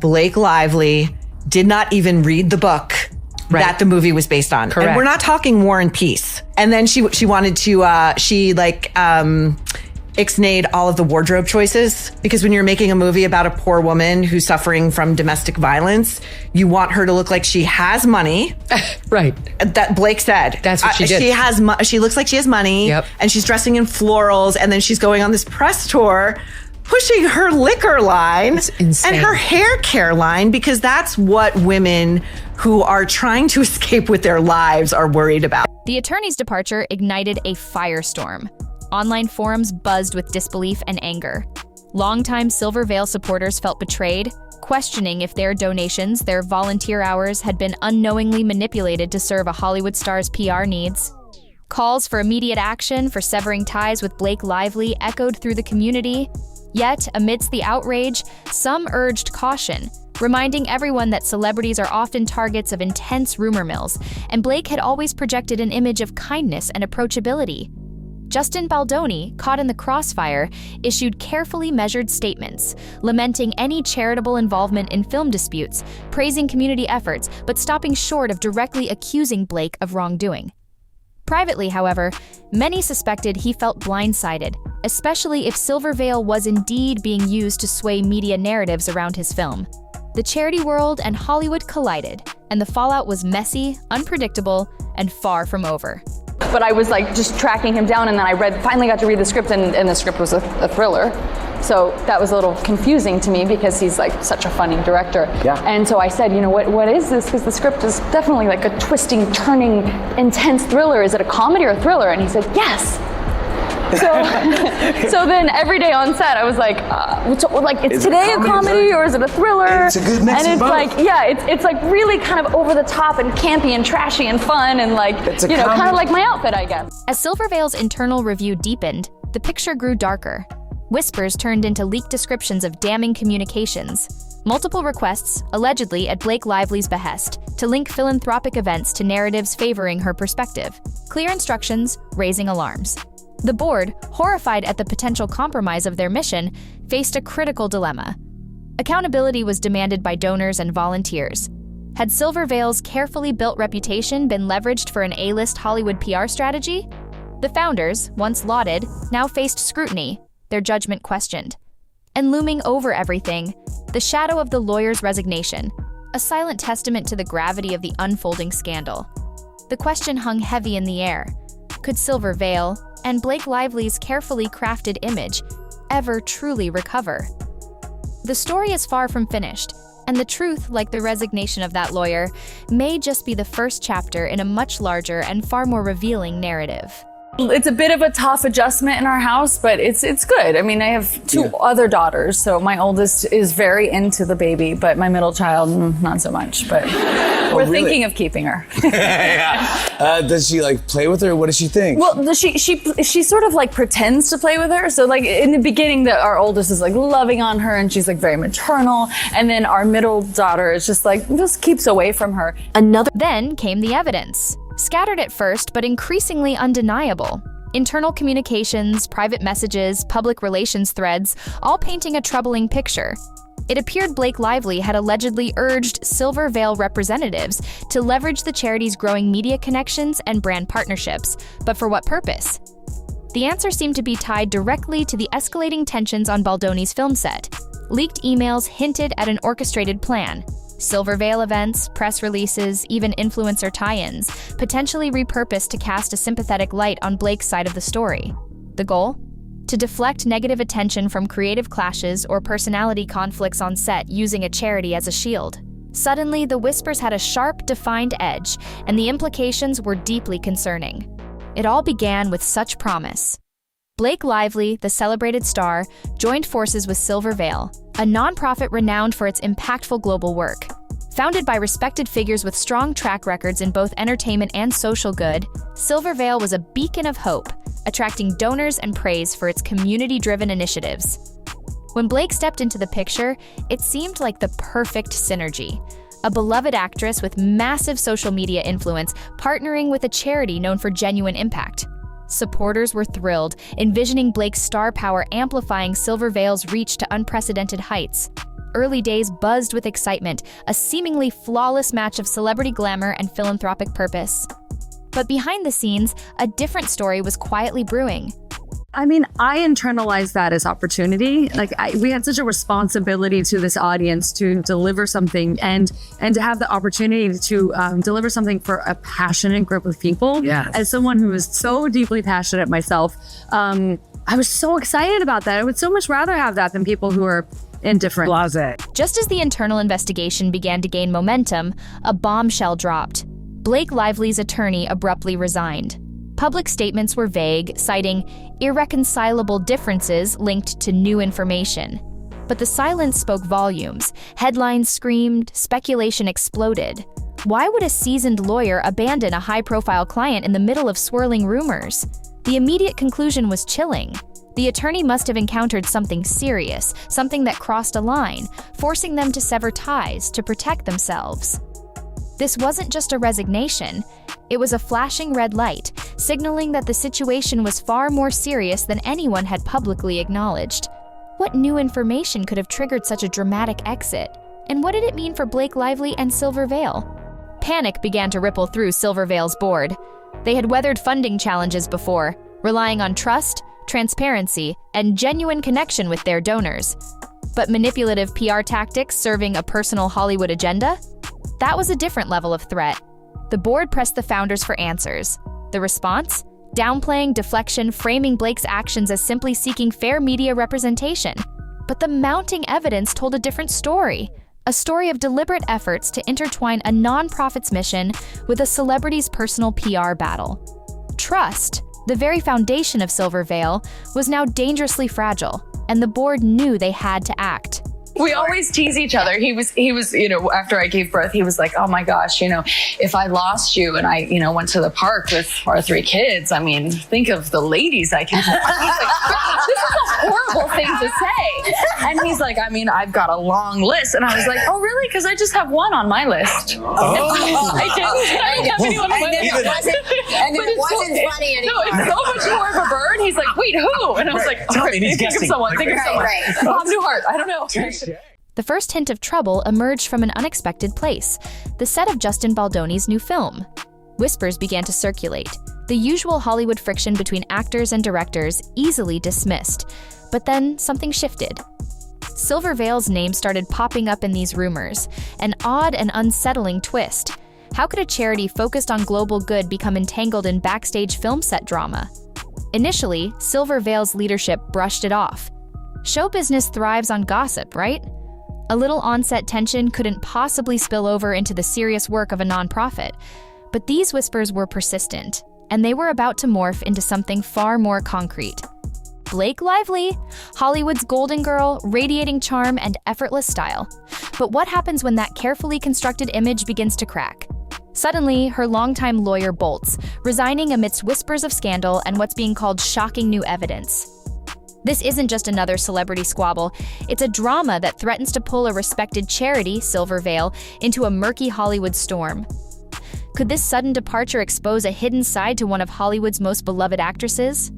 Blake Lively did not even read the book that the movie was based on. Correct. And we're not talking War and Peace. And then she wanted to, ixnayed all of the wardrobe choices, because when you're making a movie about a poor woman who's suffering from domestic violence, you want her to look like she has money. Right. That Blake said. That's what she did. She looks like she has money. Yep. And she's dressing in florals, and then she's going on this press tour pushing her liquor line and her hair care line, because that's what women who are trying to escape with their lives are worried about. The attorney's departure ignited a firestorm. Online forums buzzed with disbelief and anger. Longtime Silver Veil supporters felt betrayed, questioning if their donations, their volunteer hours, had been unknowingly manipulated to serve a Hollywood star's PR needs. Calls for immediate action for severing ties with Blake Lively echoed through the community. Yet, amidst the outrage, some urged caution, reminding everyone that celebrities are often targets of intense rumor mills, and Blake had always projected an image of kindness and approachability. Justin Baldoni, caught in the crossfire, issued carefully measured statements, lamenting any charitable involvement in film disputes, praising community efforts, but stopping short of directly accusing Blake of wrongdoing. Privately, however, many suspected he felt blindsided, especially if Silver Veil was indeed being used to sway media narratives around his film. The charity world and Hollywood collided, and the fallout was messy, unpredictable, and far from over. But I was like just tracking him down, and then I finally got to read the script, and the script was a thriller. So that was a little confusing to me, because he's like such a funny director. Yeah. And so I said, what is this? Because the script is definitely like a twisting, turning, intense thriller. Is it a comedy or a thriller? And he said, yes. So then every day on set, I was like, is today a comedy or is it a thriller? It's a good mix and of it's both. It's like really kind of over the top and campy and trashy and fun, and like, kind of like my outfit, I guess. As Silver Veil's internal review deepened, the picture grew darker. Whispers turned into leaked descriptions of damning communications. Multiple requests, allegedly at Blake Lively's behest, to link philanthropic events to narratives favoring her perspective. Clear instructions, raising alarms. The board, horrified at the potential compromise of their mission, faced a critical dilemma. Accountability was demanded by donors and volunteers. Had Silver Veil's carefully built reputation been leveraged for an A-list Hollywood PR strategy? The founders, once lauded, now faced scrutiny, their judgment questioned. And looming over everything, the shadow of the lawyer's resignation, a silent testament to the gravity of the unfolding scandal. The question hung heavy in the air. Could Silver Veil, and Blake Lively's carefully crafted image, ever truly recover? The story is far from finished, and the truth, like the resignation of that lawyer, may just be the first chapter in a much larger and far more revealing narrative. It's a bit of a tough adjustment in our house, but it's good. I mean, I have two other daughters, so my oldest is very into the baby, but my middle child, not so much. But we're thinking of keeping her. Does she like play with her? What does she think? Well, she sort of like pretends to play with her. So like in the beginning, our oldest is like loving on her, and she's like very maternal, and then our middle daughter is just keeps away from her. Then came the evidence. Scattered at first, but increasingly undeniable. Internal communications, private messages, public relations threads, all painting a troubling picture. It appeared Blake Lively had allegedly urged Silver Veil representatives to leverage the charity's growing media connections and brand partnerships, but for what purpose? The answer seemed to be tied directly to the escalating tensions on Baldoni's film set. Leaked emails hinted at an orchestrated plan. Silver Veil events, press releases, even influencer tie-ins, potentially repurposed to cast a sympathetic light on Blake's side of the story. The goal? To deflect negative attention from creative clashes or personality conflicts on set using a charity as a shield. Suddenly, the whispers had a sharp, defined edge, and the implications were deeply concerning. It all began with such promise. Blake Lively, the celebrated star, joined forces with Silver Veil, a nonprofit renowned for its impactful global work. Founded by respected figures with strong track records in both entertainment and social good, Silver Veil was a beacon of hope, attracting donors and praise for its community-driven initiatives. When Blake stepped into the picture, it seemed like the perfect synergy. A beloved actress with massive social media influence partnering with a charity known for genuine impact. Supporters were thrilled, envisioning Blake's star power amplifying Silver Veil's reach to unprecedented heights. early days buzzed with excitement, a seemingly flawless match of celebrity glamour and philanthropic purpose. But behind the scenes, a different story was quietly brewing. I mean, I internalized that as opportunity. Like we had such a responsibility to this audience to deliver something and to have the opportunity to deliver something for a passionate group of people. Yes. As someone who is so deeply passionate myself, I was so excited about that. I would so much rather have that than people who are indifferent. Blase. Just as the internal investigation began to gain momentum, a bombshell dropped. Blake Lively's attorney abruptly resigned. Public statements were vague, citing irreconcilable differences linked to new information. But the silence spoke volumes. Headlines screamed, speculation exploded. Why would a seasoned lawyer abandon a high-profile client in the middle of swirling rumors? The immediate conclusion was chilling. The attorney must have encountered something serious, something that crossed a line, forcing them to sever ties to protect themselves. This wasn't just a resignation. It was a flashing red light, signaling that the situation was far more serious than anyone had publicly acknowledged. What new information could have triggered such a dramatic exit? And what did it mean for Blake Lively and Silver Veil? Panic began to ripple through Silver Veil's board. They had weathered funding challenges before, relying on trust, transparency, and genuine connection with their donors. But manipulative PR tactics serving a personal Hollywood agenda? That was a different level of threat. The board pressed the founders for answers. The response? Downplaying, deflection, framing Blake's actions as simply seeking fair media representation. But the mounting evidence told a different story. A story of deliberate efforts to intertwine a nonprofit's mission with a celebrity's personal PR battle. Trust, the very foundation of Silver Veil, was now dangerously fragile, and the board knew they had to act. We always tease each other. He was, after I gave birth, he was like, oh my gosh, if I lost you and I, went to the park with our 3 kids, I mean, think of the ladies I can. He's like, this is a horrible thing to say. And he's like, I mean, I've got a long list. And I was like, oh, really? Because I just have one on my list. Oh. I didn't have anyone on my list. And it wasn't funny anymore. No, it's so much more of a burn. He's like, wait, who? And I was like, Tell me, he's think of guessing. someone. Think of someone. Right. Bob Newhart. I don't know. The first hint of trouble emerged from an unexpected place, the set of Justin Baldoni's new film. Whispers began to circulate, the usual Hollywood friction between actors and directors easily dismissed. But then something shifted. Silver Veil's name started popping up in these rumors, an odd and unsettling twist. How could a charity focused on global good become entangled in backstage film set drama? Initially, Silver Veil's leadership brushed it off. Show business thrives on gossip, right? A little on-set tension couldn't possibly spill over into the serious work of a nonprofit. But these whispers were persistent, and they were about to morph into something far more concrete. Blake Lively, Hollywood's golden girl, radiating charm and effortless style. But what happens when that carefully constructed image begins to crack? Suddenly, her longtime lawyer bolts, resigning amidst whispers of scandal and what's being called shocking new evidence. This isn't just another celebrity squabble. It's a drama that threatens to pull a respected charity, Silver Veil, into a murky Hollywood storm. Could this sudden departure expose a hidden side to one of Hollywood's most beloved actresses?